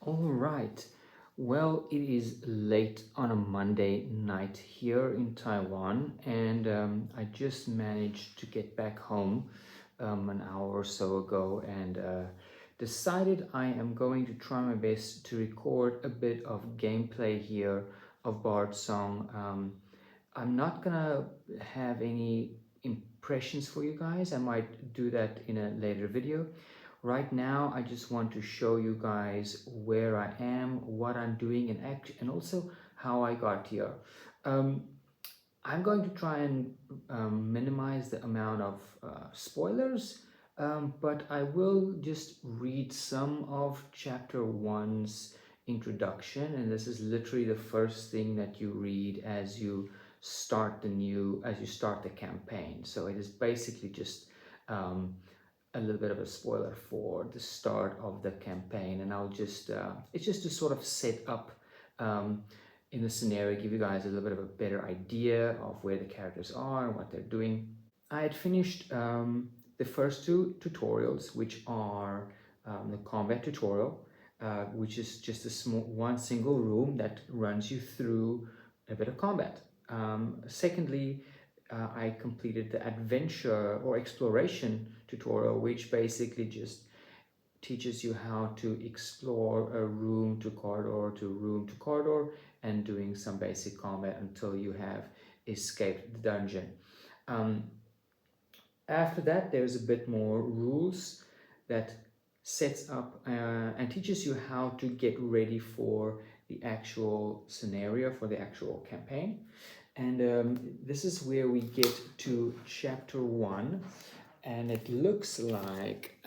All right. Well, it is late on a Monday night here in Taiwan, and I just managed to get back home an hour or so ago and decided I am going to try my best to record a bit of gameplay here of Bardsung. I'm not gonna have any impressions for you guys. I might do that in a later video. Right now, I just want to show you guys where I am, what I'm doing, and also how I got here. Um, I'm going to try and minimize the amount of spoilers, but I will just read some of chapter one's introduction, and this is literally the first thing that you read as you start the campaign. So it is basically just um, a little bit of a spoiler for the start of the campaign, and I'll just it's just to sort of set up um, in the scenario, give you guys a little bit of a better idea of where the characters are and what they're doing. I had finished the first two tutorials, which are the combat tutorial, which is just a one single room that runs you through a bit of combat. Secondly, I completed the adventure or exploration tutorial, which basically just teaches you how to explore a room to corridor to room to corridor and doing some basic combat until you have escaped the dungeon. Um, After that, there's a bit more rules that sets up and teaches you how to get ready for the actual scenario, for the actual campaign. And this is where we get to chapter one, and it looks like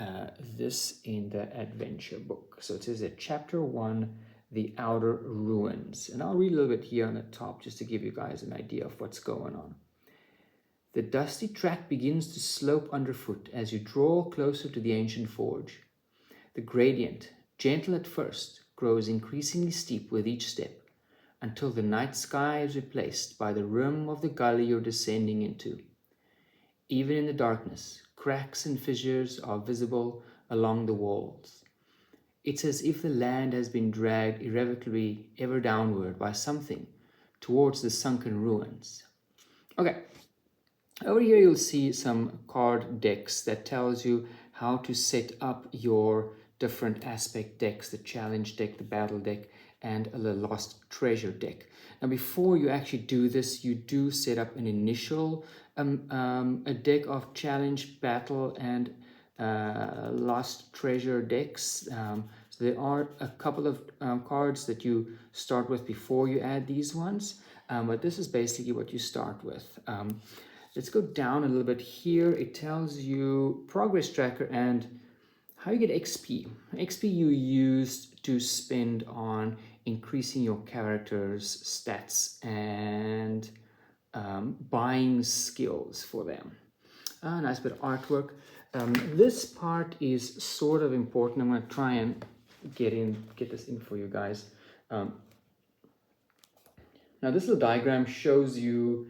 this in the adventure book. So it says that chapter one, the outer ruins. And I'll read a little bit here on the top just to give you guys an idea of what's going on. The dusty track begins to slope underfoot as you draw closer to the ancient forge. The gradient, gentle at first, grows increasingly steep with each step, until the night sky is replaced by the rim of the gully you're descending into. Even in the darkness, cracks and fissures are visible along the walls. It's as if the land has been dragged irrevocably ever downward by something towards the sunken ruins. Okay, over here you'll see some card decks that tells you how to set up your different aspect decks, the challenge deck, the battle deck, and the lost treasure deck. Now before you actually do this, you do set up an initial a deck of challenge, battle, and lost treasure decks. So there are a couple of cards that you start with before you add these ones, but this is basically what you start with. Let's go down a little bit here. It tells you progress tracker and how you get XP. XP you used to spend on increasing your character's stats and buying skills for them. Nice bit of artwork. This part is sort of important. I'm going to try and get this in for you guys. Now this little diagram shows you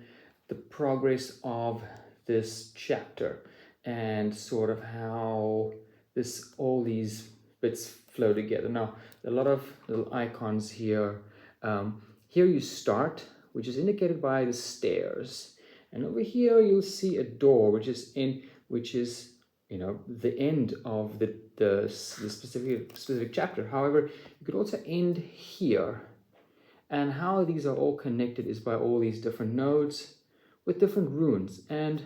the progress of this chapter and sort of how all these bits flow together. Now, a lot of little icons here. Here you start, which is indicated by the stairs, and over here you'll see a door, which is the end of the specific chapter. However, you could also end here, and how these are all connected is by all these different nodes with different runes, and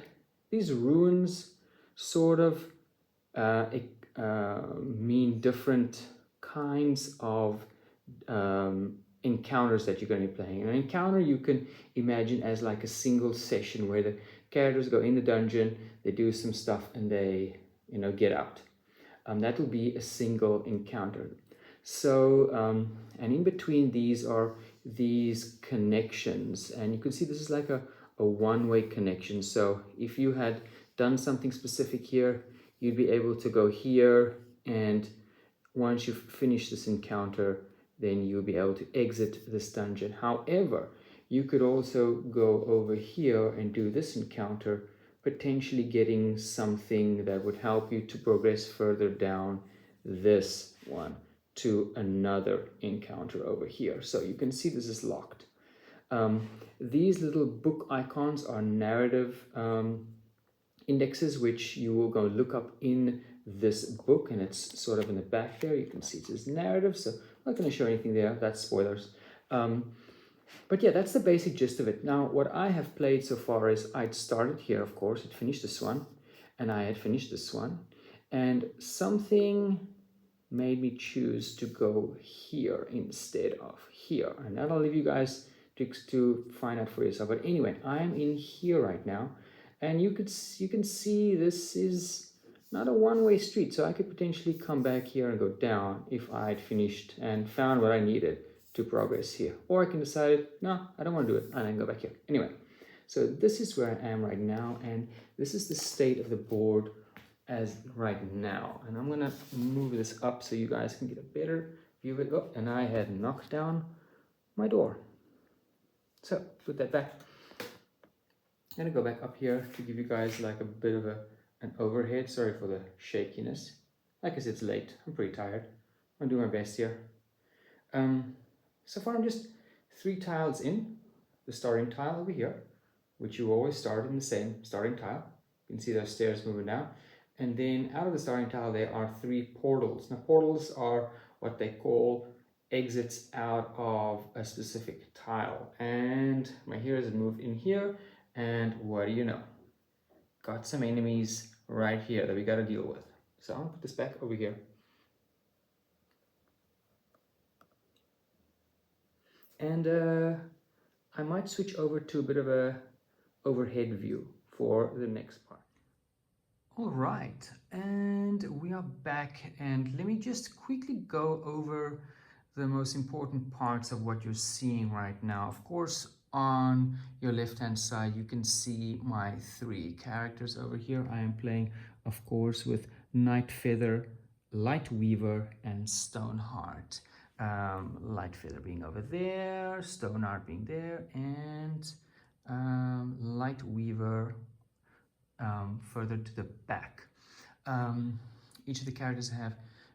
these runes sort of mean different kinds of encounters that you're going to be playing. An encounter you can imagine as like a single session where the characters go in the dungeon, they do some stuff, and they get out. That will be a single encounter. So and in between these are these connections, and you can see this is like a one-way connection. So if you had done something specific here, you'd be able to go here, and once you finish this encounter, then you'll be able to exit this dungeon. However, you could also go over here and do this encounter, potentially getting something that would help you to progress further down this one to another encounter over here. So you can see this is locked. These little book icons are narrative indexes, which you will go look up in this book, and it's sort of in the back there. You can see it says narrative, so I'm not going to show anything there. That's spoilers. But yeah, that's the basic gist of it. Now, what I have played so far is I'd started here, of course, I'd finished this one, and I had finished this one, and something made me choose to go here instead of here. And that'll leave you guys to find out for yourself. But anyway, I'm in here right now, and you can see this is not a one-way street, so I could potentially come back here and go down if I had finished and found what I needed to progress here. Or I can decide, no, I don't want to do it, and then go back here. Anyway, so this is where I am right now, and this is the state of the board as right now. And I'm going to move this up so you guys can get a better view of it. Oh, and I had knocked down my door. So put that back. I'm going to go back up here to give you guys like a bit of an overhead. Sorry for the shakiness. Like I said, it's late. I'm pretty tired. I'm doing my best here. So far I'm just 3 tiles in. The starting tile over here, which you always start in the same starting tile. You can see those stairs moving down. And then out of the starting tile, there are 3 portals. Now, portals are what they call exits out of a specific tile. And my heroes have moved in here. And what do you know? Got some enemies right here that we got to deal with. So I'm going to put this back over here. And I might switch over to a bit of a overhead view for the next part. All right, and we are back, and let me just quickly go over the most important parts of what you're seeing right now. Of course, on your left-hand side, you can see my 3 characters over here. I am playing, of course, with Nightfeather, Lightweaver, and Stoneheart. Lightfeather being over there, Stoneheart being there, and Lightweaver further to the back. Each of the characters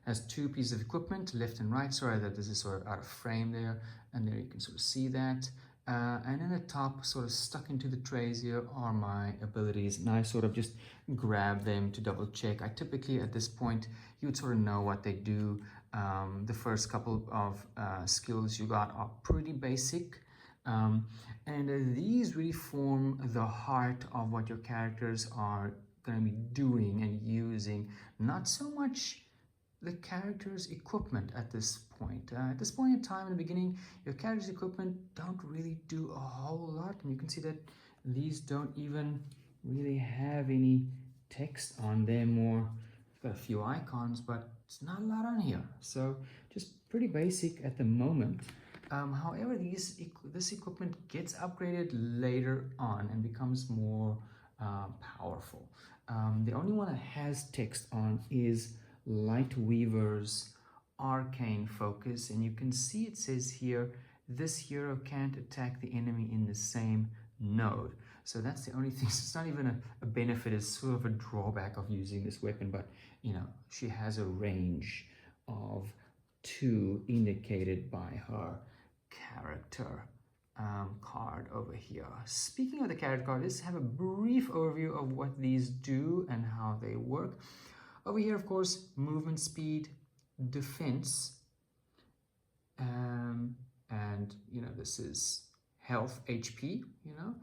has 2 pieces of equipment, left and right. Sorry that this is sort of out of frame there, and there you can sort of see that. And in the top, sort of stuck into the trays here, are my abilities, and I sort of just grab them to double check. I typically, at this point, you would sort of know what they do. The first couple of skills you got are pretty basic. And these really form the heart of what your characters are going to be doing and using. Not so much the character's equipment at this point. At this point in time, in the beginning, your character's equipment don't really do a whole lot. And you can see that these don't even really have any text on them, or got a few icons, but it's not a lot on here. So just pretty basic at the moment. However, this equipment gets upgraded later on and becomes more powerful. The only one that has text on is Lightweaver's Arcane Focus, and you can see it says here, this hero can't attack the enemy in the same node. So that's the only thing. So it's not even a benefit, it's sort of a drawback of using this weapon, but you know, she has a range of 2 indicated by her character card over here. Speaking of the character card, let's have a brief overview of what these do and how they work. Over here, of course, movement speed, defense, and you know, this is health, HP, you know.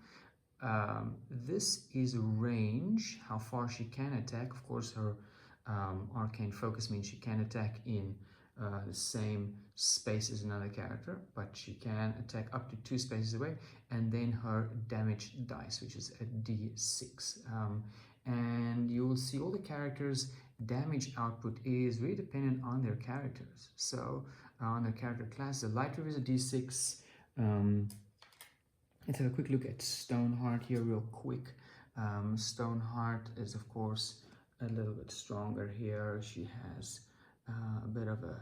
This is range, how far she can attack. Of course, her arcane focus means she can attack in the same space as another character, but she can attack up to 2 spaces away. And then her damage dice, which is a d6. And you will see all the characters' damage output is really dependent on their characters. So on their character class, the Lightweaver is a d6. Let's have a quick look at Stoneheart here real quick. Stoneheart is, of course, a little bit stronger here. She has a bit of a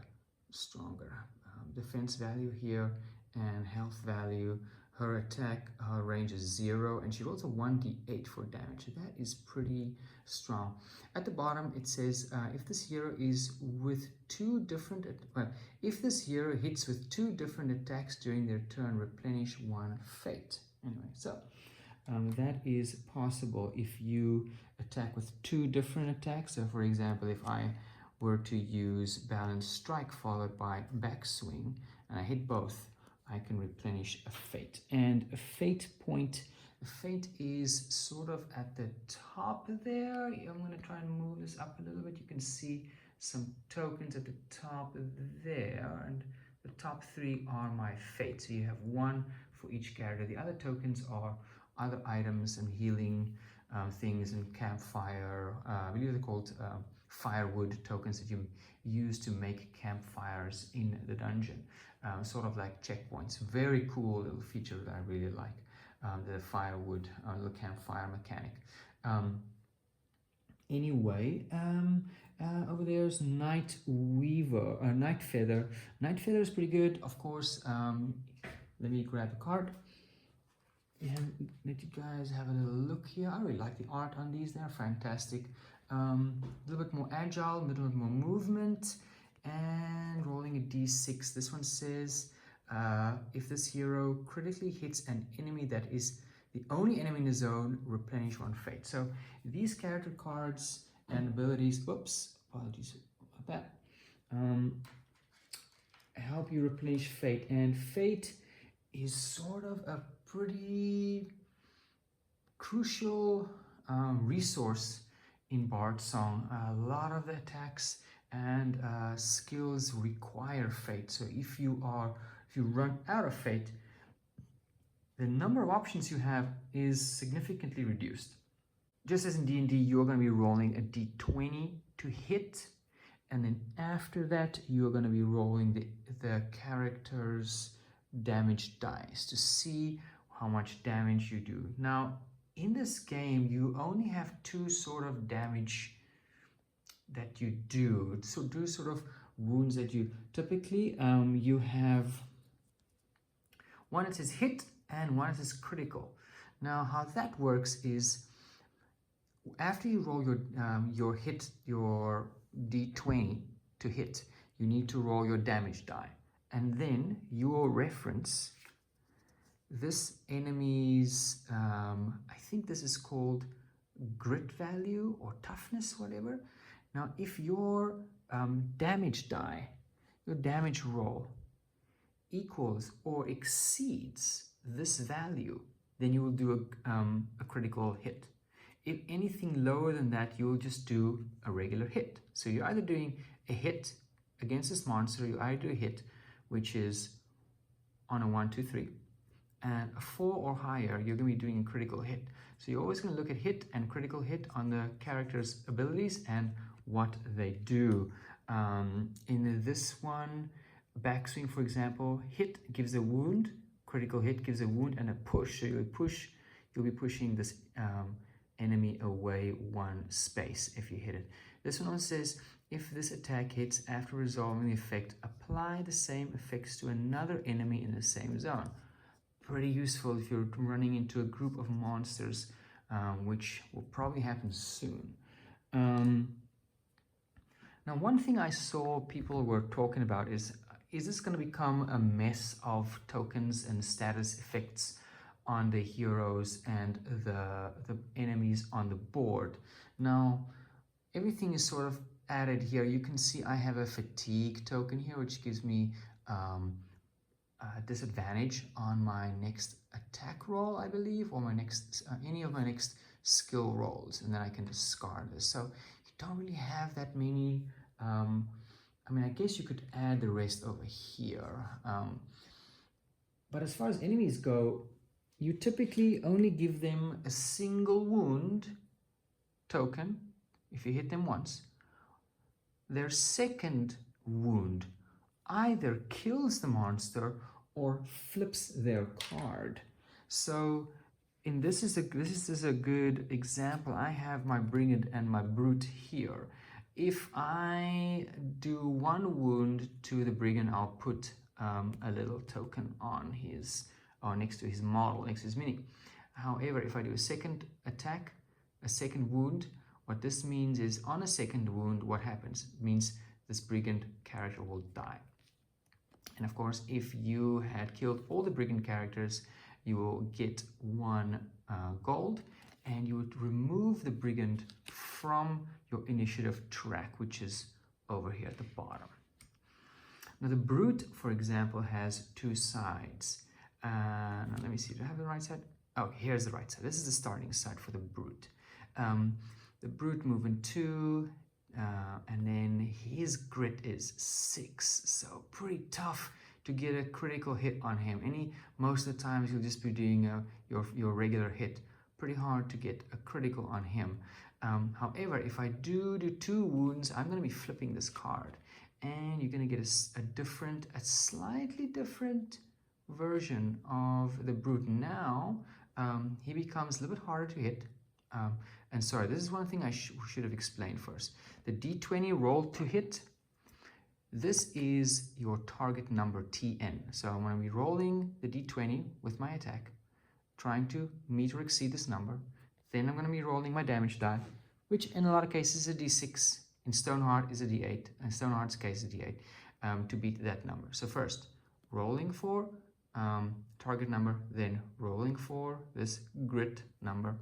stronger defense value here and health value. her attack range is 0, and she rolls a 1d8 for damage. So that is pretty strong. At the bottom it says if this hero is with if this hero hits with 2 different attacks during their turn, replenish 1 fate. Anyway, so that is possible if you attack with 2 different attacks. So for example, if I were to use Balanced Strike followed by Backswing, and I hit both, I can replenish a fate. And a fate point, the fate is sort of at the top there. I'm going to try and move this up a little bit. You can see some tokens at the top there, and the top 3 are my fate. So you have 1 for each character. The other tokens are other items and healing things and campfire. I believe they're called firewood tokens that you use to make campfires in the dungeon. Sort of like checkpoints. Very cool little feature that I really like. The firewood, little campfire mechanic. Anyway, over there's Night Weaver, Night Feather. Night Feather is pretty good, of course. Let me grab the card and let you guys have a little look here. I really like the art on these. They're fantastic. A little bit more agile, a little bit more movement, and rolling a d6. This one says if this hero critically hits an enemy that is the only enemy in the zone, replenish 1 fate. So these character cards and abilities, oops, apologies about that, help you replenish fate. And fate is sort of a pretty crucial resource in Bardsung. A lot of the attacks and skills require fate. So if you run out of fate, the number of options you have is significantly reduced. Just as in D&D, you're going to be rolling a d20 to hit, and then after that you're going to be rolling the character's damage dice to see how much damage you do. Now in this game you only have 2 sort of damage that you do. So 2 sort of wounds that you typically you have one that says hit and one that says critical. Now how that works is after you roll your d20 to hit, you need to roll your damage die, and then you will reference this enemy's I think this is called grit value or toughness, whatever. Now if your damage die, your damage roll equals or exceeds this value, then you will do a critical hit. If anything lower than that, you'll just do a regular hit. So you're either doing a hit against this monster, you either do a hit which is on a 1, 2, 3, and a 4 or higher, you're going to be doing a critical hit. So you're always going to look at hit and critical hit on the character's abilities and what they do. In this one, Backswing, for example, hit gives a wound, critical hit gives a wound and a push. So you'll be pushing this enemy away 1 space if you hit it. This one says if this attack hits after resolving the effect, apply the same effects to another enemy in the same zone. Pretty useful if you're running into a group of monsters, which will probably happen soon. Now one thing I saw people were talking about is this going to become a mess of tokens and status effects on the heroes and the enemies on the board? Now everything is sort of added here. You can see I have a fatigue token here, which gives me disadvantage on my next attack roll, I believe, or my next any of my next skill rolls, and then I can discard this. So you don't really have that many. I mean, I guess you could add the rest over here, but as far as enemies go, you typically only give them a single wound token if you hit them once. Their second wound either kills the monster or flips their card. So this is a good example. I have my brigand and my brute here. If I do 1 wound to the brigand, I'll put a little token on his or next to his model, next to his mini. However, if I do a second attack, a second wound, what this means is on a second wound, what happens? It means this brigand character will die. And of course, if you had killed all the brigand characters, you will get 1 gold, and you would remove the brigand from your initiative track, which is over here at the bottom. Now the brute, for example, has 2 sides. Now let me see, do I have the right side? Oh, here's the right side. This is the starting side for the brute. The brute movement 2, and then his grit is 6, so pretty tough to get a critical hit on him. Most of the times you'll just be doing your regular hit. Pretty hard to get a critical on him. However, if I do 2 wounds, I'm going to be flipping this card, and you're going to get a slightly different version of the brute. Now he becomes a little bit harder to hit. And sorry, this is one thing I should have explained first. The D20 roll to hit, this is your target number TN. So I'm going to be rolling the D20 with my attack, trying to meet or exceed this number. Then I'm going to be rolling my damage die, which in a lot of cases is a D6. In Stoneheart is a D8. In Stoneheart's case is a D8 to beat that number. So first, rolling for target number, then rolling for this grit number.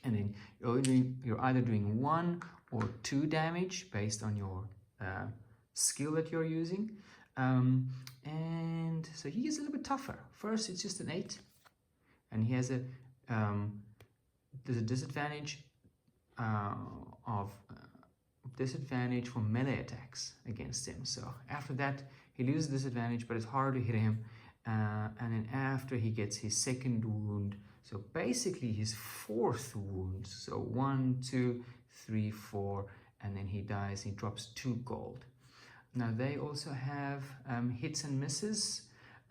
And then you're either doing 1 or 2 damage based on your skill that you're using. And so he is a little bit tougher. First, it's just an 8. And he has there's a disadvantage disadvantage for melee attacks against him. So after that, he loses disadvantage, but it's hard to hit him. And then after he gets his second wound, so basically his 4th wound, so 1, 2, 3, 4, and then he dies. He drops 2 gold. Now they also have hits and misses.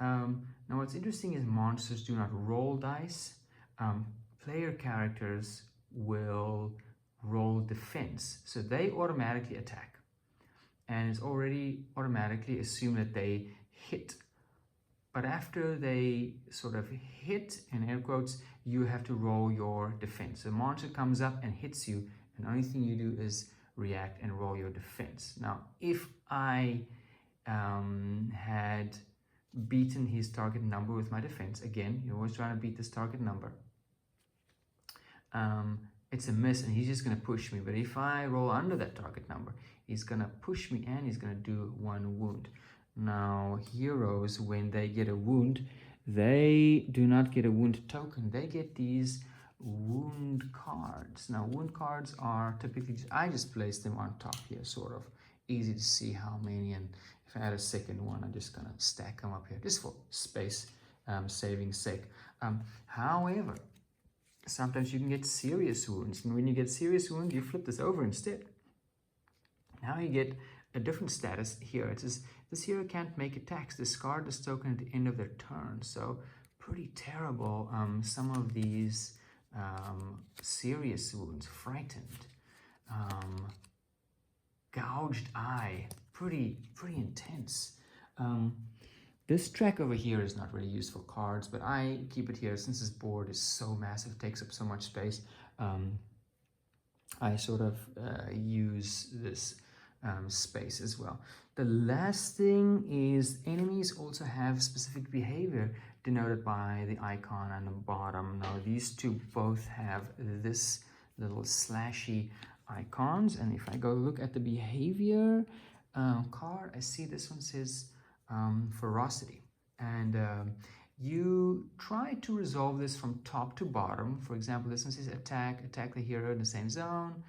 Now what's interesting is monsters do not roll dice. Player characters will roll defense, so they automatically attack, and it's already automatically assumed that they hit. But after they sort of hit, in air quotes, you have to roll your defense. The monster comes up and hits you, and the only thing you do is react and roll your defense. Now, if I had beaten his target number with my defense, again, you're always trying to beat this target number, it's a miss, and he's just going to push me. But if I roll under that target number, he's going to push me, and he's going to do 1 wound. Now, heroes, when they get a wound, they do not get a wound token. They get these wound cards. Now, wound cards are typically, I just place them on top here, sort of easy to see how many. And if I add a second one, I'm just going to stack them up here, just for space saving sake. However, sometimes you can get serious wounds. And when you get serious wounds, you flip this over instead. Now you get a different status here. It says, this hero can't make attacks. Discard this token at the end of their turn. So pretty terrible. Some of these serious wounds. Frightened. Gouged eye. Pretty intense. This track over here is not really used for cards, but I keep it here since this board is so massive, it takes up so much space. I sort of use this space as well. The last thing is enemies also have specific behavior denoted by the icon on the bottom. Now these two both have this little slashy icons, and if I go look at the behavior card, I see this one says ferocity, and you try to resolve this from top to bottom. For example, this one says attack the hero in the same zone,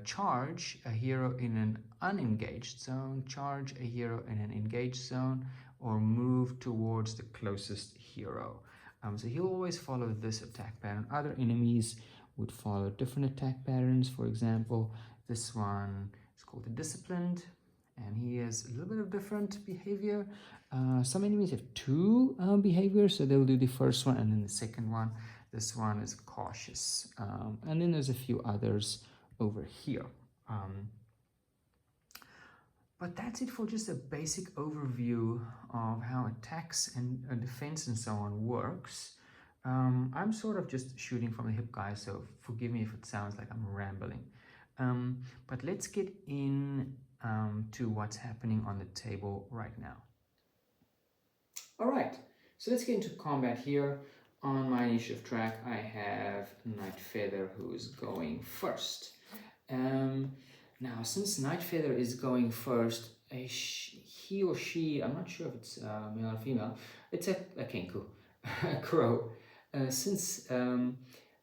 charge a hero in an unengaged zone, charge a hero in an engaged zone, or move towards the closest hero. So he'll always follow this attack pattern. Other enemies would follow different attack patterns. For example, this one is called the Disciplined, and he has a little bit of different behavior. Some enemies have 2 behaviors, so they'll do the first one and then the second one. This one is Cautious. And then there's a few others over here. But that's it for just a basic overview of how attacks and defense and so on works. I'm sort of just shooting from the hip, guys, so forgive me if it sounds like I'm rambling. But let's get in to what's happening on the table right now. All right, so let's get into combat here. On my initiative track, I have Night Feather, who's going first. Now, since Night Feather is going first, he or she, I'm not sure if it's male or female, it's a kenku, a crow. Since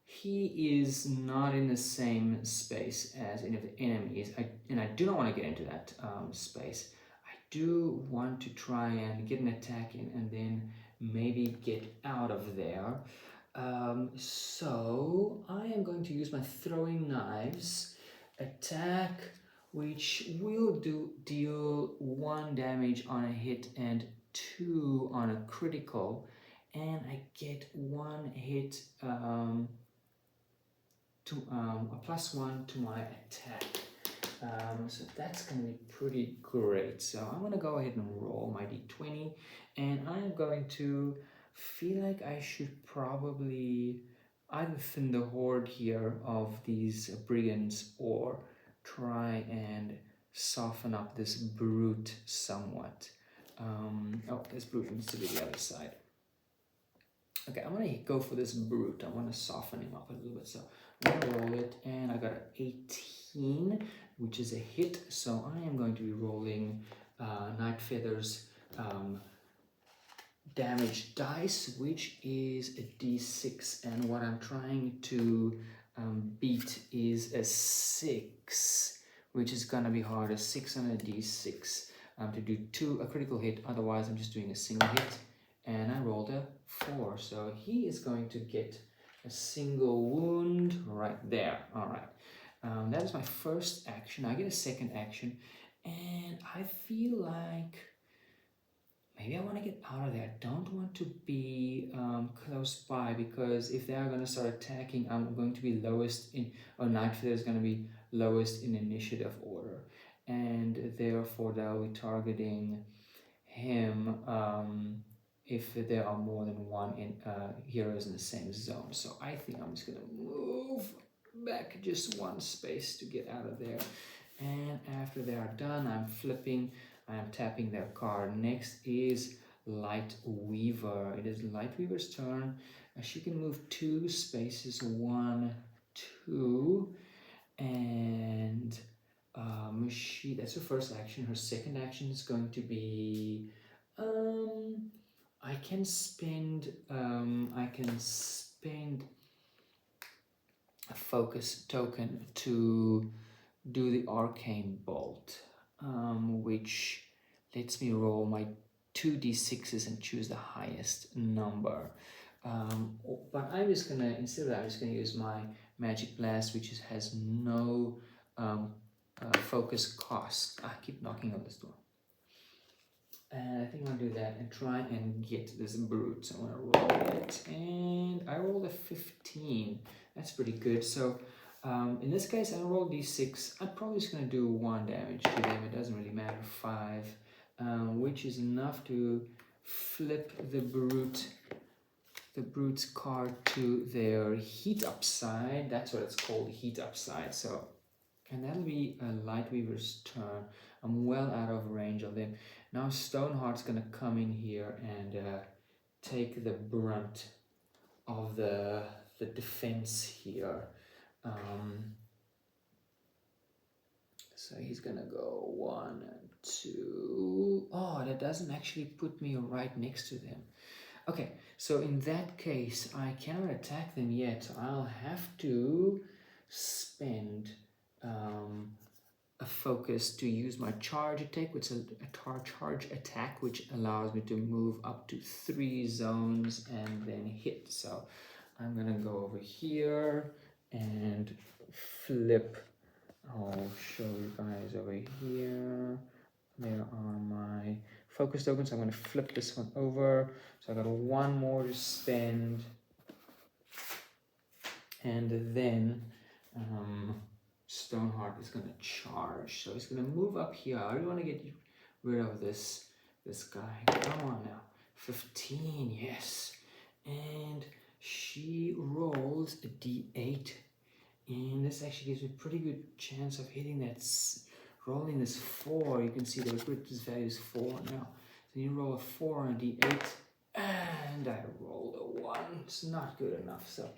he is not in the same space as any of the enemies, and I do not want to get into that space. I do want to try and get an attack in and then maybe get out of there. So I am going to use my throwing knives attack, which will deal 1 damage on a hit and 2 on a critical, and I get 1 hit to a +1 to my attack. So that's going to be pretty great. So I'm going to go ahead and roll my d20, and I'm going to feel like I should probably either thin the horde here of these brigands or try and soften up this brute somewhat. Oh, this brute needs to be the other side. Okay, I'm going to go for this brute. I want to soften him up a little bit. So I'm going to roll it, and I got an 18, which is a hit. So I am going to be rolling Night Feather's damage dice, which is a d6, and what I'm trying to beat is a 6, which is gonna be hard. A 6 on a d6 to do a critical hit. Otherwise, I'm just doing a single hit, and I rolled a 4, so he is going to get a single wound right there. All right, that is my first action. I get a second action, and I feel like maybe I want to get out of there. I don't want to be close by, because if they are going to start attacking, I'm going to be lowest in, or Night Feather is going to be lowest in initiative order. And therefore they'll be targeting him if there are more than 1 heroes in the same zone. So I think I'm just going to move back just 1 space to get out of there. And after they are done, I'm flipping. I am tapping their card. Next is Light Weaver. It is Light Weaver's turn. She can move 2 spaces, 1, 2, and that's her first action. Her second action is going to be I can spend a focus token to do the Arcane Bolt, which lets me roll my 2d6s and choose the highest number. But I'm just gonna, instead of that, I'm just gonna use my Magic Blast, which has no focus cost. I keep knocking on this door. And I think I'll do that and try and get this brute. So I'm gonna roll it, and I rolled a 15. That's pretty good. So in this case, I rolled d6. I'm probably just gonna do 1 damage to them. It doesn't really matter. 5, which is enough to flip the brute's card to their heat upside. That's what it's called, heat upside. So, and that'll be Light Weaver's turn. I'm well out of range of them. Now Stoneheart's gonna come in here and take the brunt of the defense here. So he's gonna go 1 and 2. Oh, that doesn't actually put me right next to them. Okay, so in that case, I cannot attack them yet. I'll have to spend a focus to use my charge attack, which is a charge attack, which allows me to move up to 3 zones and then hit. So I'm gonna go over here and flip. I'll show you guys over here. There are my focus tokens. I'm going to flip this one over. So I got 1 more to spend. And then Stoneheart is going to charge. So he's going to move up here. I really want to get rid of this guy. Come on now. 15, yes. And she rolls a d8. And this actually gives me a pretty good chance of hitting that. Rolling this 4. You can see the greatest value is 4 now. So you roll a 4 on a d8. And I rolled a 1. It's not good enough. So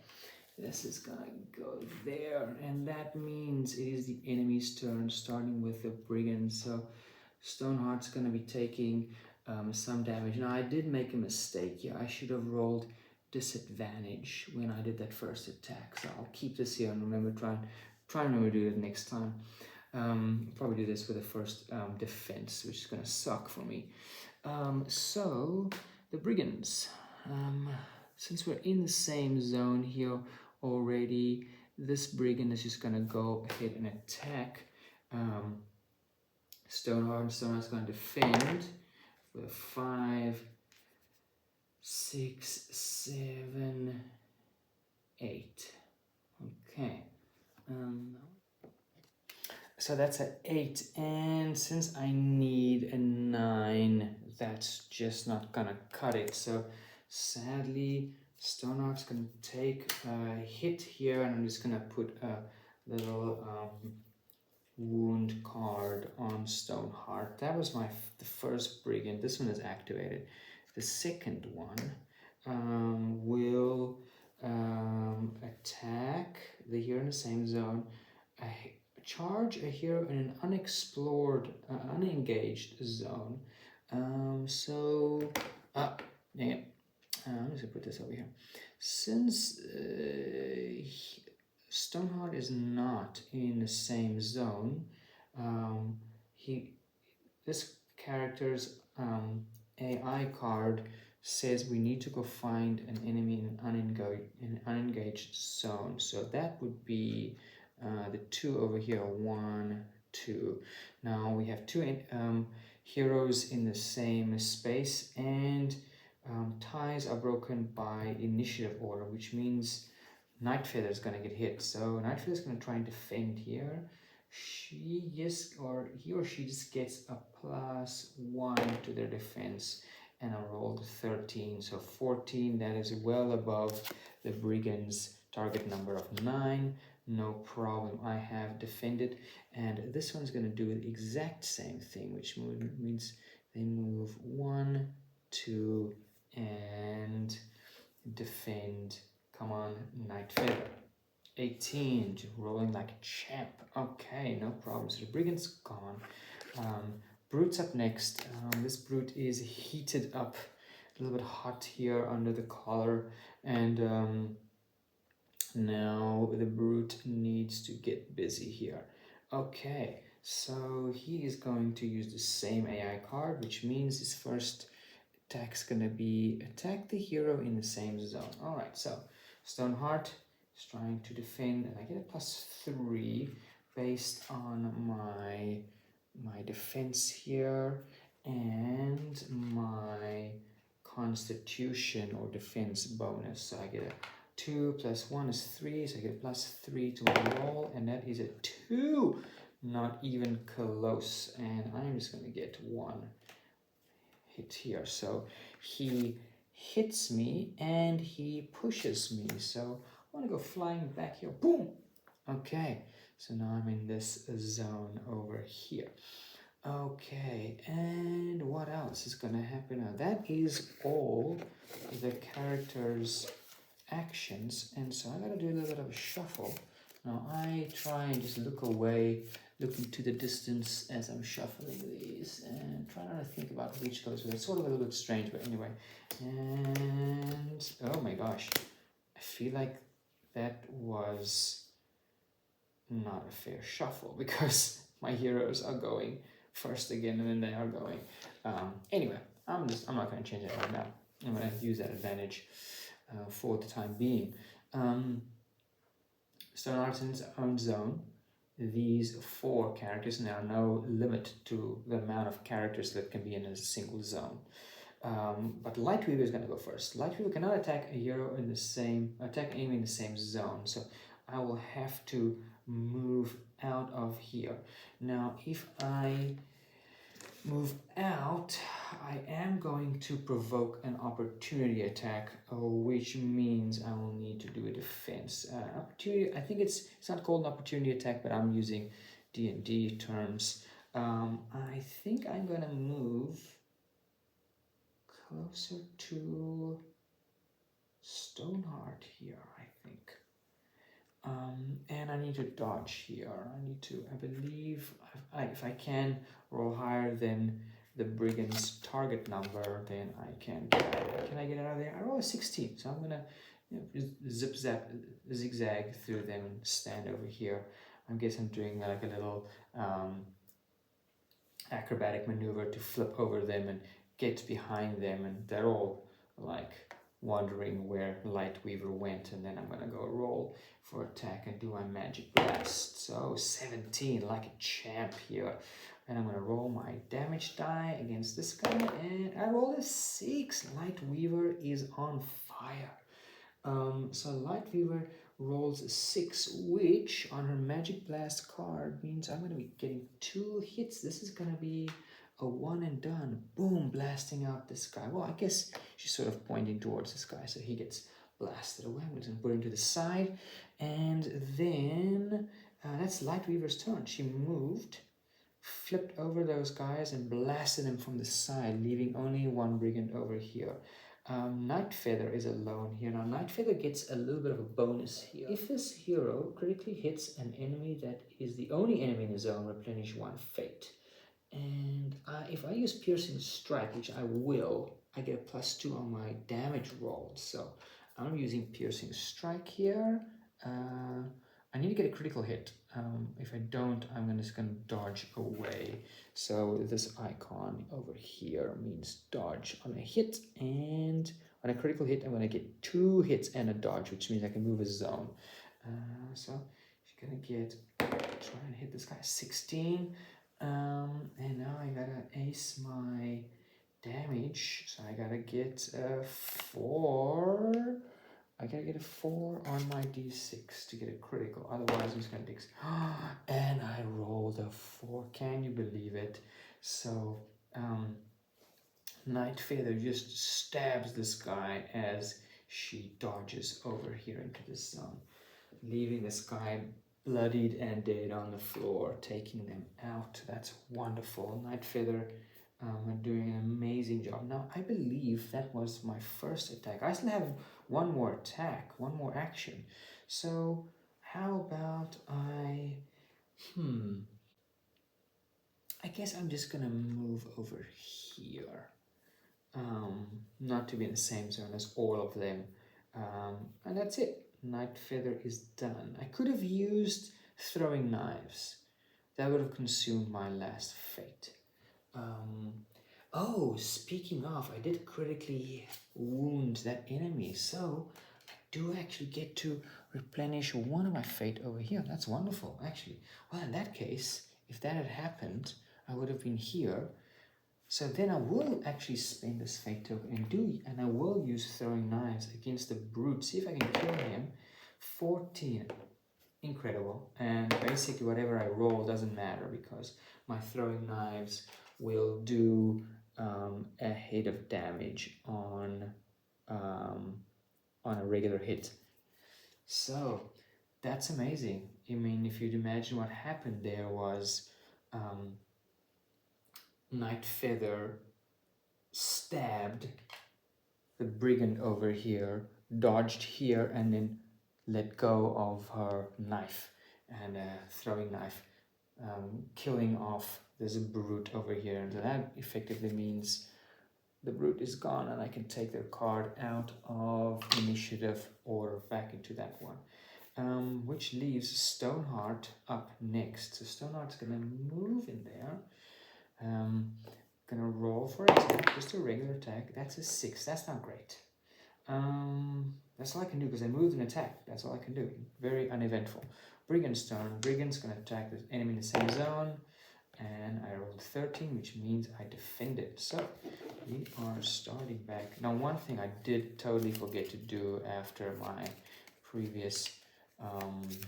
this is gonna go there, and that means it is the enemy's turn, starting with the brigand. So Stoneheart's gonna be taking some damage. Now I did make a mistake here. I should have rolled disadvantage when I did that first attack. So I'll keep this here and remember try and remember to do it next time. Probably do this with the first defense, which is gonna suck for me. So the brigands. Since we're in the same zone here already, this brigand is just gonna go ahead and attack Stoneheart, and Stoneheart's gonna defend with a 5, 6, 7, 8. Okay. So that's an 8, and since I need a 9, that's just not gonna cut it. So sadly, Stoneheart's gonna take a hit here, and I'm just gonna put a little wound card on Stoneheart. That was the first brigand. This one is activated. The second one will attack the hero in the same zone. Charge a hero in an unexplored, unengaged zone. I'm just gonna put this over here. Since Stoneheart is not in the same zone, this character's AI card says we need to go find an enemy in an unengaged zone. So that would be the 2 over here, 1, 2. Now we have 2 heroes in the same space, and ties are broken by initiative order, which means Nightfeather is going to get hit. So Nightfeather is going to try and defend here. He or she just gets a +1 to their defense, and I rolled 13, so 14. That is well above the brigand's target number of 9. No problem, I have defended, and this one's going to do the exact same thing, which means they move 1, 2, and defend. Come on, Nightfeather. 18, rolling like a champ. Okay, no problem. So the brigand's gone. Brute's up next. This brute is heated up, a little bit hot here under the collar, and now the brute needs to get busy here. Okay, so he is going to use the same AI card, which means his first attack's gonna be attack the hero in the same zone. Alright, so Stoneheart is trying to defend, and I get a +3 based on my defense here and my constitution or defense bonus. So I get a 2 + 1 is 3, so I get a +3 to my roll, and that is a 2. Not even close, and I'm just gonna get 1 hit here. So he hits me and he pushes me, so I want to go flying back here. Boom. Okay, so now I'm in this zone over here. Okay, and what else is gonna happen now? That is all the characters' actions, and so I gotta do a little bit of a shuffle. Now I try and just look away, look into the distance as I'm shuffling these, and try not to think about which goes with it. It's sort of a little bit strange, but anyway. And oh my gosh, I feel like that was not a fair shuffle because my heroes are going first again, and then they are going. Anyway, I'm not going to change it right now. I'm going to use that advantage for the time being. Stoneheart's in its own zone. These 4 characters, and there are no limit to the amount of characters that can be in a single zone. But Lightweaver is going to go first. Lightweaver cannot attack a hero in the same, attack enemy in the same zone. So I will have to move out of here. Now, if I move out, I am going to provoke an opportunity attack, which means I will need to do a defense. Opportunity, I think it's not called an opportunity attack, but I'm using D&D terms. I think I'm gonna move closer to Stoneheart here, I think. And I need to dodge here. I believe, if I can roll higher than the brigand's target number, then I can get out of there. Can I get out of there? I roll a 16, so I'm gonna zigzag through them and stand over here. I guess I'm doing like a little acrobatic maneuver to flip over them and get behind them, and they're all like wondering where Lightweaver went, and then I'm gonna go roll for attack and do my magic blast. So 17, like a champ here. And I'm gonna roll my damage die against this guy, and I roll a 6. Lightweaver is on fire. So Lightweaver rolls a 6, which on her magic blast card means I'm gonna be getting 2 hits. This is gonna be a one and done. Boom, blasting out this guy. Well, I guess she's sort of pointing towards this guy, so he gets blasted away. I'm just gonna put him to the side, and then that's Lightweaver's turn. She moved, flipped over those guys, and blasted them from the side, leaving only one brigand over here. Nightfeather is alone here. Now, Nightfeather gets a little bit of a bonus here. If this hero critically hits an enemy that is the only enemy in the zone, replenish 1 fate. And if I use Piercing Strike, which I will, I get a +2 on my damage roll. So I'm using Piercing Strike here. I need to get a critical hit. If I don't, I'm just going to dodge away. So this icon over here means dodge on a hit, and on a critical hit, I'm going to get 2 hits and a dodge, which means I can move a zone. So she's going to try and hit this guy, 16. And now I gotta ace my damage, so I gotta get a 4. I gotta get a 4 on my d6 to get a critical, otherwise I'm just gonna take. And I rolled a 4. Can you believe it? So Nightfeather just stabs this guy as she dodges over here into the zone, leaving this guy bloodied and dead on the floor, taking them out. That's wonderful. Nightfeather are doing an amazing job. Now, I believe that was my first attack. I still have one more attack, one more action. So how about I guess I'm just gonna move over here. Not to be in the same zone as all of them. And that's it. Nightfeather is done. I could have used Throwing Knives. That would have consumed my last fate. Oh, speaking of, I did critically wound that enemy, so I do actually get to replenish one of my fate over here. That's wonderful, actually. Well, in that case, if that had happened, I would have been here. So then I will actually spend this fate token and I will use Throwing Knives against the brute. See if I can kill him. 14. Incredible. And basically whatever I roll doesn't matter because my Throwing Knives will do a hit of damage on a regular hit. So that's amazing. I mean, if you'd imagine what happened there was Nightfeather stabbed the brigand over here, dodged here, and then let go of her knife and Throwing Knife, killing off this brute over here. And that effectively means the brute is gone and I can take their card out of initiative or back into that one. Which leaves Stoneheart up next. So Stoneheart's gonna move in there. Gonna roll for attack, just a regular attack. That's a 6. That's not great. That's all I can do because I moved an attack. That's all I can do. Very uneventful. Brigand's turn. Brigand's gonna attack the enemy in the same zone, and I rolled 13, which means I defended. So we are starting back. Now, one thing I did totally forget to do after my previous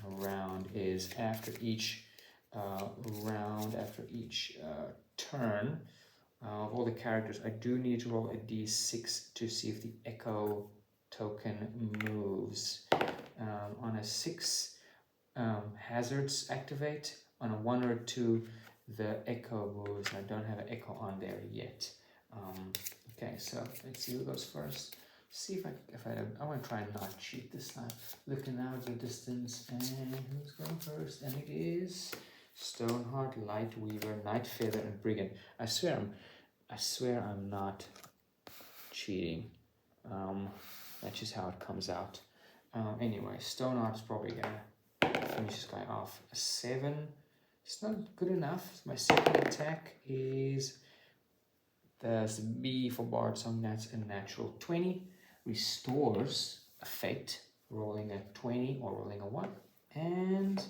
round is after each round after each turn of all the characters. I do need to roll a d6 to see if the echo token moves. On a 6, hazards activate. On a 1 or 2, the echo moves. I don't have an echo on there yet. Okay, so let's see who goes first. See if I want to try and not cheat this time. Looking out at the distance, and who's going first? And it is Stoneheart, Lightweaver, Nightfeather, and Brigand. I swear I'm not cheating. That's just how it comes out. Anyway, Stoneheart's probably gonna finish this guy off. A 7. It's not good enough. My second attack is there's B for Bardsung. That's a natural 20. Restores a fate, rolling a 20 or rolling a 1. And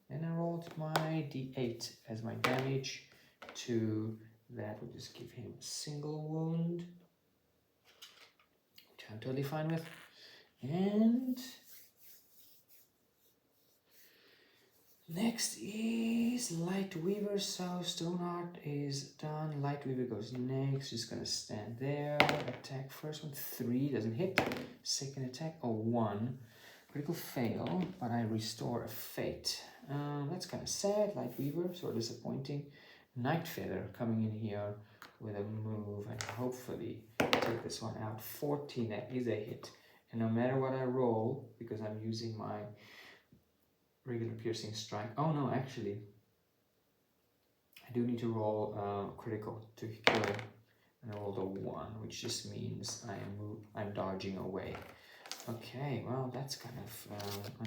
then I rolled my D8 as my damage to that. We'll just give him a single wound, which I'm totally fine with. And next is Lightweaver. So Stoneheart is done. Lightweaver goes next. Just gonna stand there. Attack first one, 3, doesn't hit. Second attack, a 1. Critical fail, but I restore a fate. That's kind of sad. Lightweaver, sort of disappointing. Nightfeather coming in here with a move and hopefully take this one out. 14, that is a hit. And no matter what I roll, because I'm using my regular piercing strike. Oh no, actually, I do need to roll critical to kill him. And I rolled a 1, which just means I'm dodging away. Okay, well, that's kind of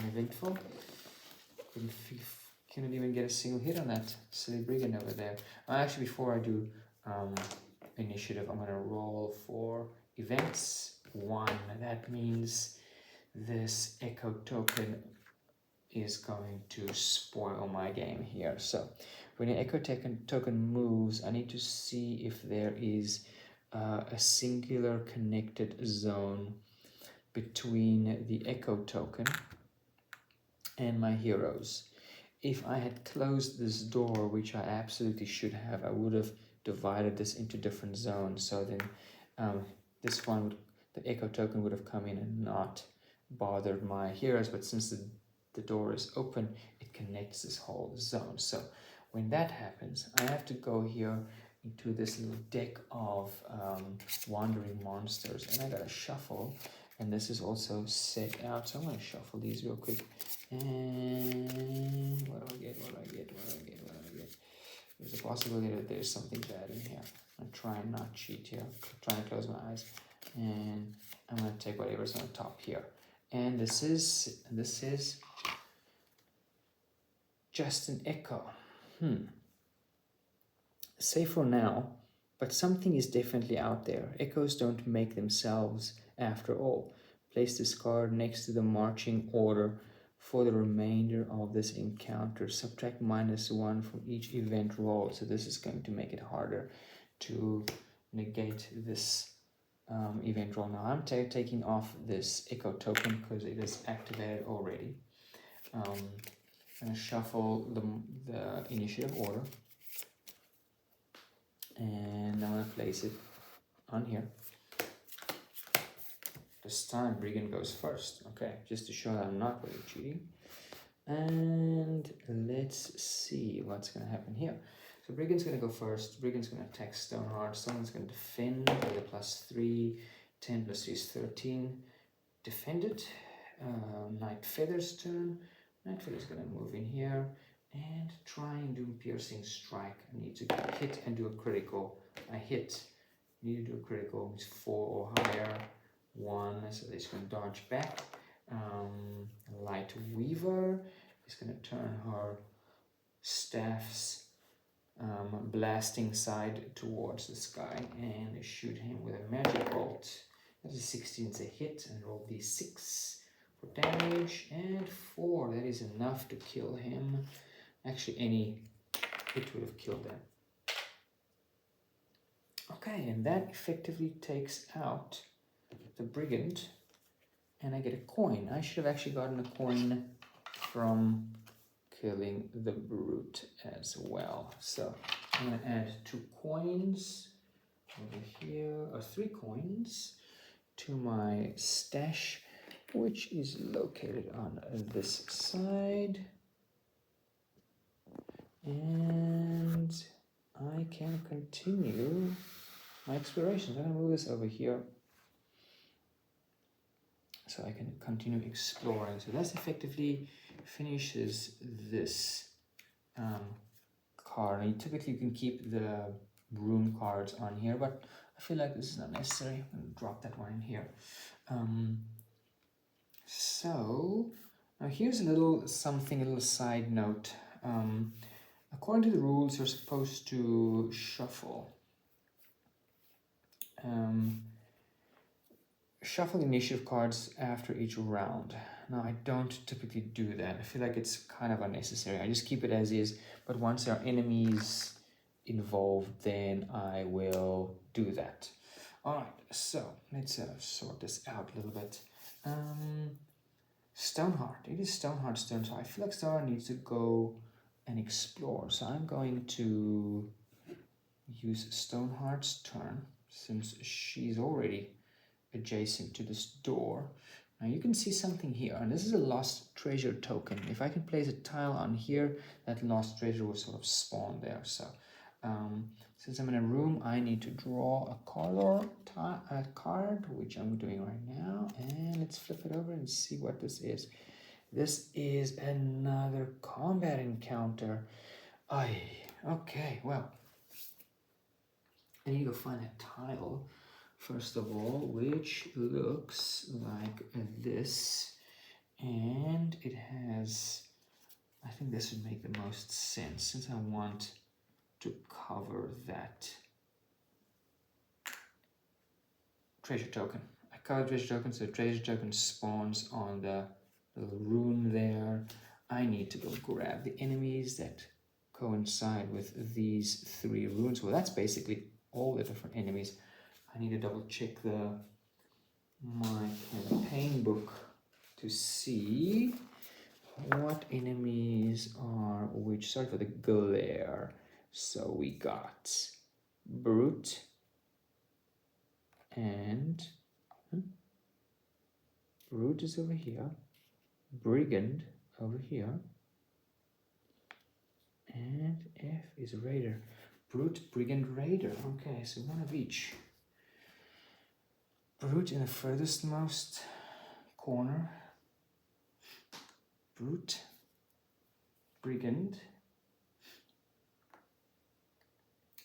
uneventful. Couldn't even get a single hit on that silly brigand over there. Actually, before I do initiative, I'm going to roll for events. 1. That means this echo token is going to spoil my game here. So when an echo token moves, I need to see if there is a singular connected zone between the echo token and my heroes. If I had closed this door, which I absolutely should have, I would have divided this into different zones. So then this one, the echo token would have come in and not bothered my heroes. But since the door is open, it connects this whole zone. So when that happens, I have to go here into this little deck of wandering monsters, and I gotta shuffle. And this is also set out, so I'm going to shuffle these real quick. And what do I get? There's a possibility that there's something bad in here. I'm trying to not cheat here. I'm trying to close my eyes. And I'm going to take whatever's on the top here. And this is just an echo. Safe for now, but something is definitely out there. Echoes don't make themselves after all. Place this card next to the marching order for the remainder of this encounter. Subtract -1 from each event roll. So this is going to make it harder to negate this event roll. Now I'm taking off this echo token because it is activated already. I'm going to shuffle the initiative order. And I'm going to place it on here. This time Brigand goes first. Okay, just to show that I'm not really cheating. And let's see what's going to happen here. So Brigand's going to go first. Brigand's going to attack Stoneheart. Stoneheart's going to defend with a +3. 10 + 3 is 13. Defended. Nightfeather's turn. Nightfeather's going to move in here and try and do a piercing strike. I need to hit and do a critical. I hit. Need to do a critical. It's 4 or higher. 1, so they're just going to dodge back. Lightweaver is going to turn her staff's blasting side towards the sky and shoot him with a magic bolt. That's a 16, it's a hit, and roll d6 for damage, and 4, that is enough to kill him. Actually, any hit would have killed him. Okay, and that effectively takes out the Brigand, and I get a coin. I should have actually gotten a coin from killing the brute as well. So I'm going to add 2 coins over here, or 3 coins to my stash, which is located on this side. And I can continue my explorations. I'm going to move this over here so I can continue exploring. So that's effectively finishes this card. And typically you can keep the room cards on here, but I feel like this is not necessary. I'm going to drop that one in here. So now here's a little something, a little side note. According to the rules, you're supposed to shuffle. Shuffle initiative cards after each round. Now, I don't typically do that. I feel like it's kind of unnecessary. I just keep it as is, but once there are enemies involved, then I will do that. All right, so let's sort this out a little bit. Stoneheart. It is Stoneheart's turn, so I feel like Stoneheart needs to go and explore. So I'm going to use Stoneheart's turn, since she's already adjacent to this door. Now you can see something here, and this is a lost treasure token. If I can place a tile on here, that lost treasure will sort of spawn there. So since I'm in a room, I need to draw a card, which I'm doing right now, and let's flip it over and see what this is. This is another combat encounter. Okay, well, I need to find a tile first of all, which looks like this, and it has, I think this would make the most sense since I want to cover that treasure token. I cover treasure token, so the treasure token spawns on the little room there. I need to go grab the enemies that coincide with these 3 runes. Well, that's basically all the different enemies. I need to double check my campaign book to see what enemies are which. Sorry for the glare. So we got Brute and Brute is over here, Brigand over here, and F is Raider. Brute, Brigand, Raider. Okay, so one of each. Brute in the furthest most corner, Brute, Brigand,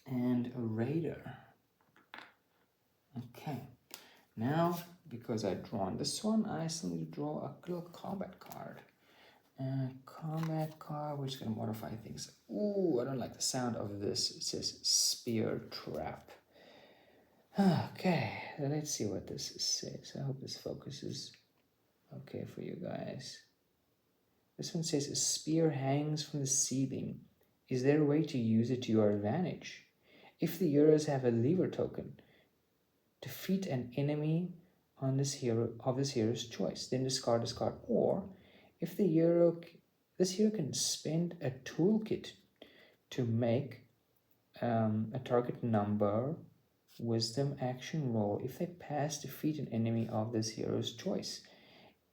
and a Raider. Okay, now because I've drawn this one, I still need to draw a little combat card. Combat card, which is going to modify things. Ooh, I don't like the sound of this. It says Spear Trap. Okay, let's see what this says. I hope this focuses okay for you guys. This one says, a spear hangs from the ceiling. Is there a way to use it to your advantage? If the heroes have a lever token, defeat an enemy on this hero's choice, then discard this card. Or if this hero can spend a toolkit to make a target number wisdom action roll. If they pass, defeat an enemy of this hero's choice.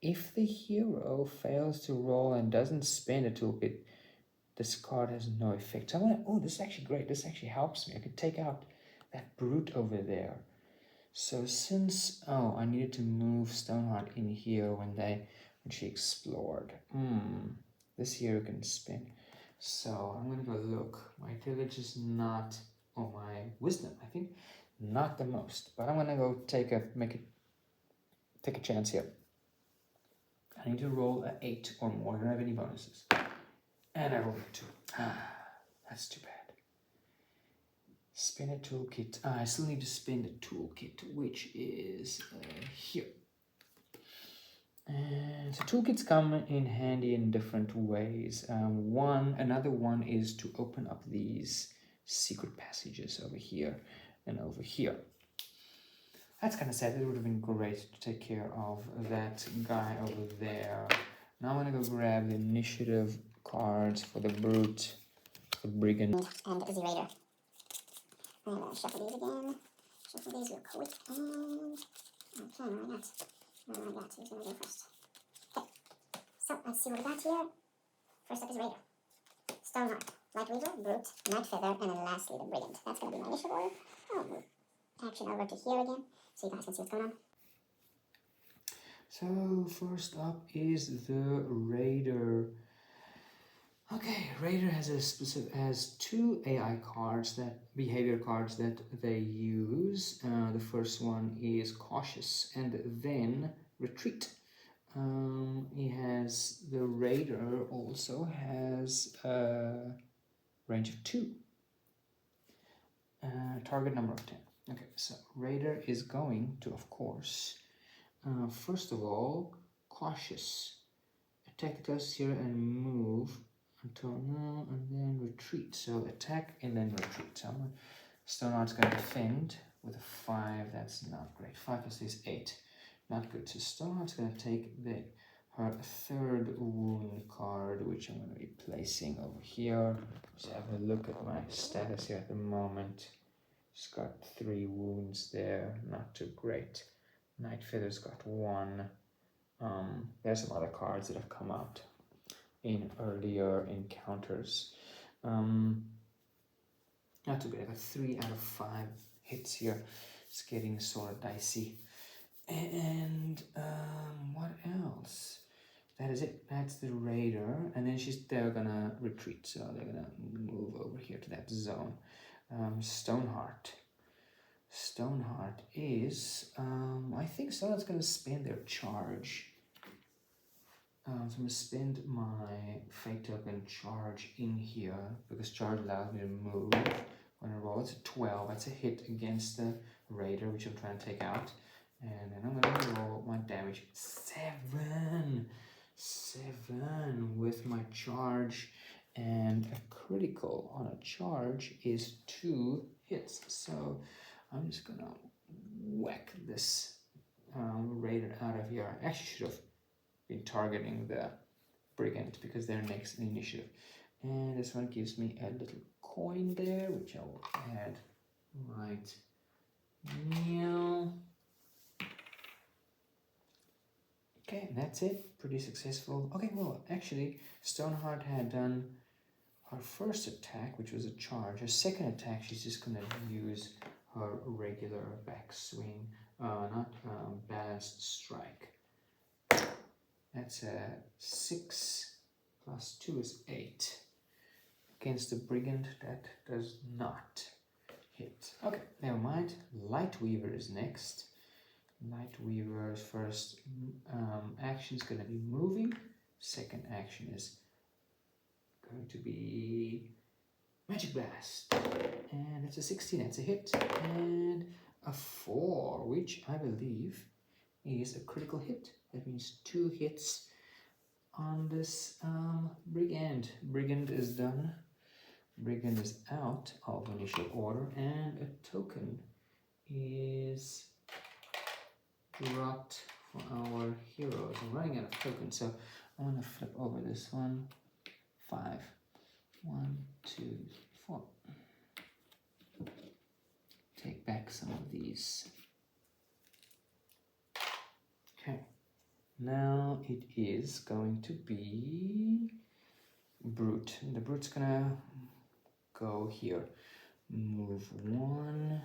If the hero fails to roll and doesn't spend a toolkit, this card has no effect. So I want to, oh, this is actually great. This actually helps me. I could take out that brute over there. So since, I needed to move Stoneheart in here when she explored. This hero can spin. So I'm gonna go look. My village is not, my wisdom, I think, not the most. But I'm gonna go take a chance here. I need to roll an 8 or more. I don't have any bonuses. And I rolled a 2. That's too bad. Spin a toolkit. I still need to spin the toolkit, which is here. And so toolkits come in handy in different ways. Another one is to open up these secret passages over here and over here. That's kind of sad. It would have been great to take care of that guy over there. Now I'm going to go grab the initiative cards for the brute, the brigand. And the raider. I'm gonna shuffle these again. Shuffle these real quick. And okay, why not? Why not? Who's gonna go first? Okay. So let's see what we got here. First up is raider. Stoneheart, Light Weaver, Brute, Night Feather, and then lastly the Brigand. That's going to be my initial order. I'll move action over to here again so you guys can see what's going on. So first up is the Raider. Okay, Raider has two AI cards, that behavior cards that they use. The first one is Cautious and then Retreat. He has the Raider also has a range of 2. Target number of 10. Okay, so Raider is going to, of course, first of all, Cautious. Attack the closest here and move until now, and then retreat. So attack and then retreat. So Stoneheart's going to defend with a 5. That's not great. 5 plus 3 is 8. Not good. So Stoneheart's going to take her third wound card, which I'm going to be placing over here. Just have a look at my status here at the moment. She's got 3 wounds there. Not too great. Night Feather's got 1. There's some other cards that have come out in earlier encounters. Not too bad. I got 3 out of 5 hits here. It's getting sort of dicey. And what else? That is it. That's the Raider. And then they're gonna retreat. So they're gonna move over here to that zone. Stoneheart. Stoneheart is, I think Stoneheart's gonna spend their charge. So I'm going to spend my fate token charge in here because charge allows me to move when I roll. It's a 12. That's a hit against the Raider, which I'm trying to take out. And then I'm going to roll my damage. 7 with my charge. And a critical on a charge is 2 hits. So I'm just going to whack this Raider out of here. I actually should have been targeting the Brigand because they're next in initiative. And this one gives me a little coin there, which I will add right now. Okay, that's it. Pretty successful. Okay, well, actually, Stoneheart had done her first attack, which was a charge. Her second attack, she's just going to use her regular backswing, not balanced strike. That's a 6 plus 2 is 8. Against the Brigand, that does not hit. Okay, never mind. Lightweaver is next. Lightweaver's first action is going to be moving. Second action is going to be Magic Blast. And that's a 16, that's a hit. And a 4, which I believe is a critical hit. That means 2 hits on this Brigand. Brigand is done. Brigand is out of initial order, and a token is dropped for our heroes. I'm running out of tokens, so I'm gonna flip over this one. 5. 1, 2, 4. Take back some of these. Okay. Now it is going to be Brute. The Brute's gonna go here. Move 1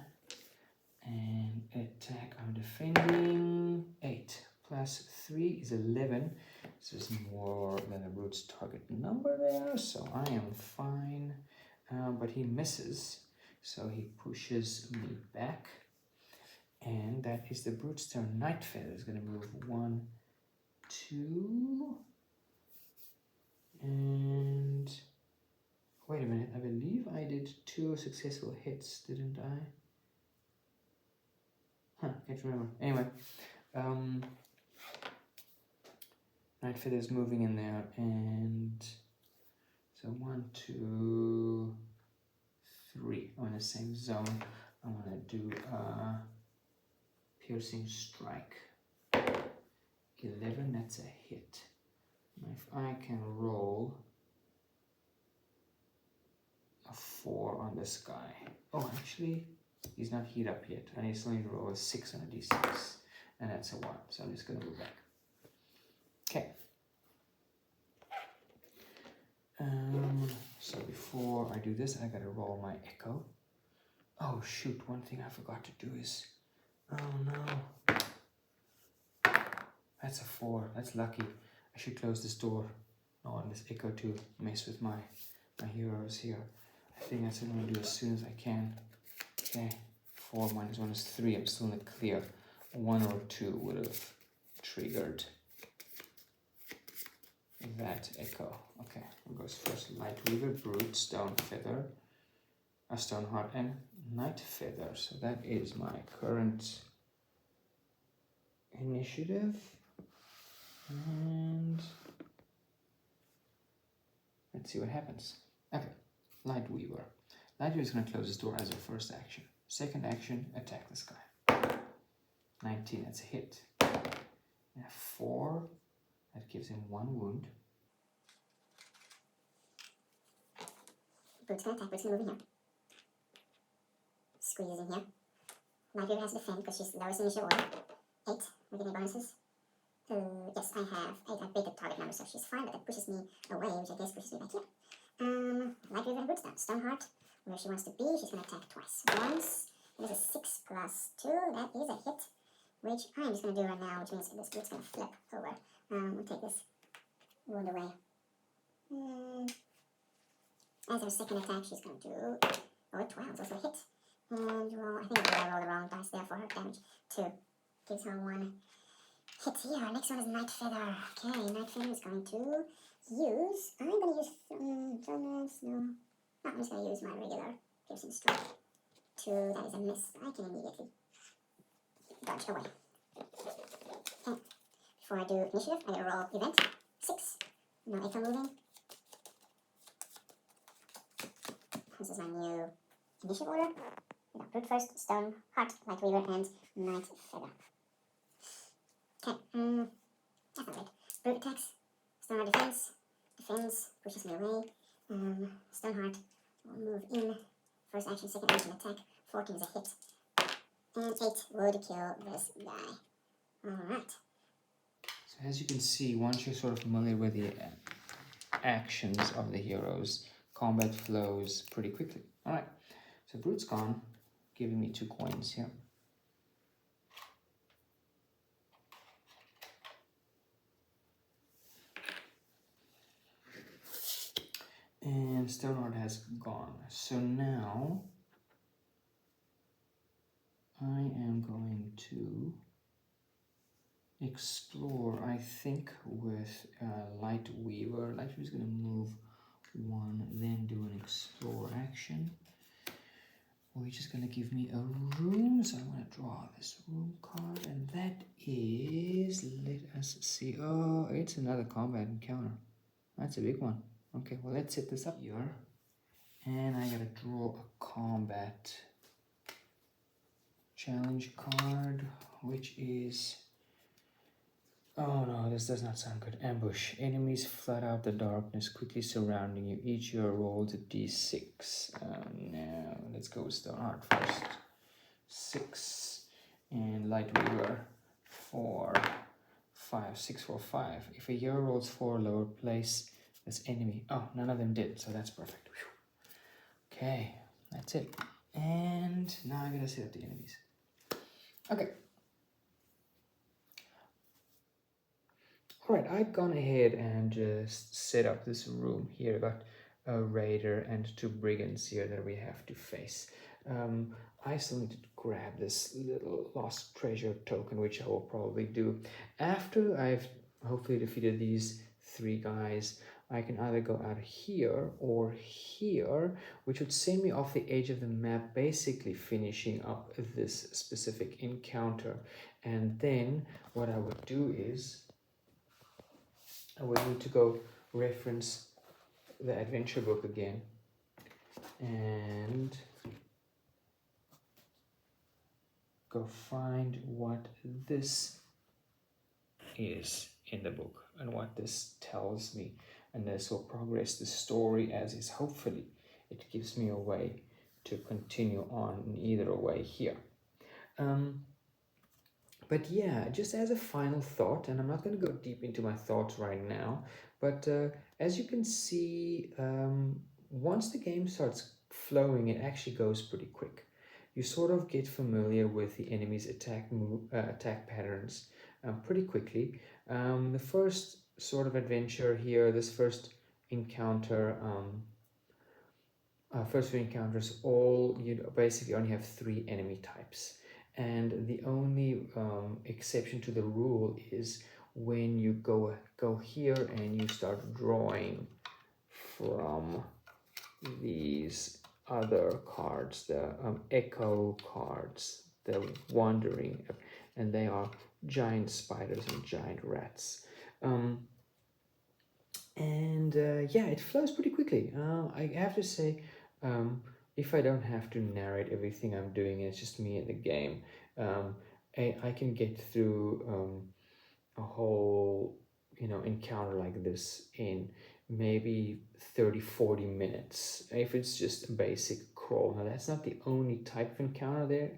and attack. I'm defending 8 plus 3 is 11. This is more than the Brute's target number there, so I am fine. But he misses, so he pushes me back. And that is the Brute's turn. Night Feather is gonna move 1, 2, and wait a minute, I believe I did 2 successful hits, didn't I? Can't remember. Anyway, Night Feather is moving in there, and so 1, 2, 3. I'm in the same zone. I'm gonna do a piercing strike. 11, that's a hit. Now if I can roll a 4 on this guy. Oh, actually, he's not heat up yet. I still need to roll a 6 on a d6. And that's a 1. So I'm just going to move back. Okay. So before I do this, I got to roll my echo. Oh, shoot. One thing I forgot to do is... Oh, no. That's a 4. That's lucky. I should close this door. I want this echo to mess with my heroes here. I think that's what I'm going to do as soon as I can. Okay. 4 minus 1 is 3. I'm still in the clear. 1 or 2 would have triggered that echo. Okay. What goes first? Light Weaver, Brute, Stone Feather, a Stone Heart, and Night Feather. So that is my current initiative. And let's see what happens. Okay, Light Weaver. Light Weaver is going to close this door as her first action. Second action, attack this guy. 19, that's a hit. And a 4, that gives him 1 wound. Brute's going to attack, Brute's going to move in here. Squeezes in here. Light Weaver has to defend because she's lowest initiative order. 8, we're getting bonuses. Yes, I have 8. I beat the target number, so she's fine, but that pushes me away, which I guess pushes me back here. Light Weaver and Brute down. Stoneheart, where she wants to be, she's going to attack twice. Once, and this is 6 plus 2, that is a hit, which I'm just going to do right now, which means this Brute's going to flip over. We'll take this wound away. As her second attack, she's going to do, 12 is also a hit. And roll, I think I rolled the wrong dice there for her damage. 2, gives her 1. Hit here. Next one is Night Feather. Okay, Night Feather is going to use. I'm going to use. No. I'm just going to use my regular piercing strike. 2. That is a miss. I can immediately dodge away. Okay. Before I do initiative, I get a roll event. 6. No echo moving. This is my new initiative order. We got Brute first, Stone, Heart, Light Weaver, and Night Feather. Okay, that's not right. Brute attacks, Stoneheart defends, pushes me away. Stoneheart will move in. First action, second action attack. 14 is a hit. And 8 would kill this guy. Alright. So as you can see, once you're sort of familiar with the actions of the heroes, combat flows pretty quickly. Alright, so Brute's gone, giving me 2 coins here. And Stoneheart has gone. So now I am going to explore, I think, with Light Weaver. Light Weaver is going to move 1, then do an explore action, which is going to give me a room. So I'm going to draw this room card, and that is, let us see, oh, it's another combat encounter. That's a big one. Okay, well, let's set this up here. And I gotta draw a combat challenge card, which is... Oh no, this does not sound good. Ambush. Enemies flood out the darkness, quickly surrounding you. Each year rolls a d6. Now, let's go with Stoneheart first. 6. And Light Weaver, 4, 5, 6, 4, 5. If a hero rolls 4 lower, place this enemy. Oh, none of them did, so that's perfect. Whew. Okay, that's it. And now I gotta set up the enemies. Okay. Alright, I've gone ahead and just set up this room here. Got a raider and 2 brigands here that we have to face. I still need to grab this little lost treasure token, which I will probably do after I've hopefully defeated these 3 guys. I can either go out here or here, which would send me off the edge of the map, basically finishing up this specific encounter. And then what I would do is I would need to go reference the adventure book again and go find what this is in the book and what this tells me, and this will progress the story as is hopefully it gives me a way to continue on in either way here. But yeah, just as a final thought, and I'm not going to go deep into my thoughts right now, but as you can see, once the game starts flowing, it actually goes pretty quick. You sort of get familiar with the enemy's attack patterns pretty quickly. The first sort of adventure here, this first encounter, first few encounters, all you basically only have 3 enemy types, and the only exception to the rule is when you go here and you start drawing from these other cards, the echo cards, the wandering, and they are giant spiders and giant rats. Yeah, it flows pretty quickly. I have to say, if I don't have to narrate everything I'm doing, and it's just me in the game, um, I can get through a whole, encounter like this in maybe 30-40 minutes if it's just a basic crawl. Now that's not the only type of encounter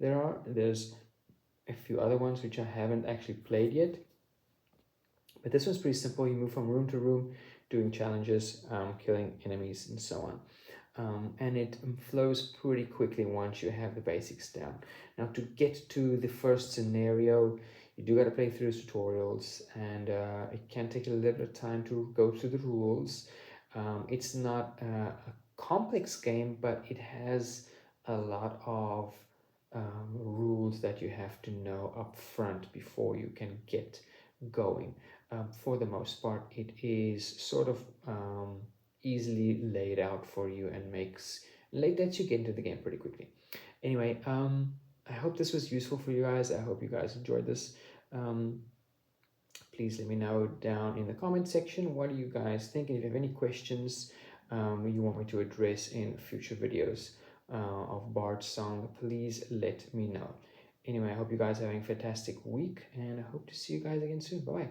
there's a few other ones which I haven't actually played yet, but this one's pretty simple. You move from room to room doing challenges, killing enemies and so on. And it flows pretty quickly once you have the basics down. Now to get to the first scenario, you do got to play through the tutorials, and it can take a little bit of time to go through the rules. It's not a complex game, but it has a lot of rules that you have to know up front before you can get going. For the most part, it is sort of easily laid out for you and lets you get into the game pretty quickly. Anyway, I hope this was useful for you guys. I hope you guys enjoyed this. Please let me know down in the comment section what do you guys think, and if you have any questions you want me to address in future videos of Bardsung, please let me know. Anyway, I hope you guys are having a fantastic week, and I hope to see you guys again soon. Bye bye.